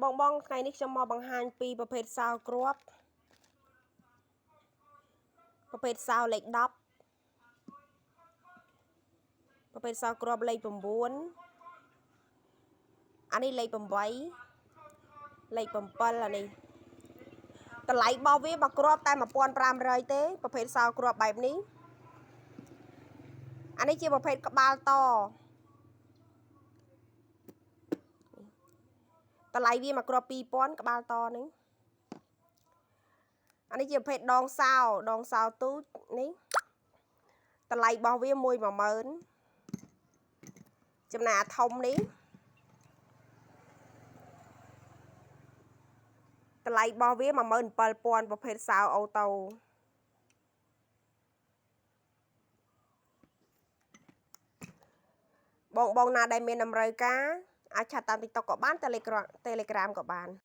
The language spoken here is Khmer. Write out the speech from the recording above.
បងថ្ងៃនេះខ្ញុំមកបង្ហាញពីប្រភេទសោគ្រាប់ប្រភេទសោលេខ10ប្រភេទសោគ្រាប់លេខ9អានេះលេខ8លេខ7អានេះតម្លៃរបស់វាបើគ្រាប់តែ 1500 ទេប្រភេទសោគ្រាប់បែបនេះអានេះជាប្រភេទក្បាលតតម្លៃវាមួយគ្រាប់ 2000 ក្បាលតនេះអានេះជាប្រភេទដងសោទូចនេះតម្លៃរបស់វា 110,000 ចំណាអាធំនេះតម្លៃរបស់វា 17000 ប្រភេទសោអូតូបងណាដែលមានតម្រូវការអាចឆាតតាម TikTok ក៏បាន Telegram ក៏បាន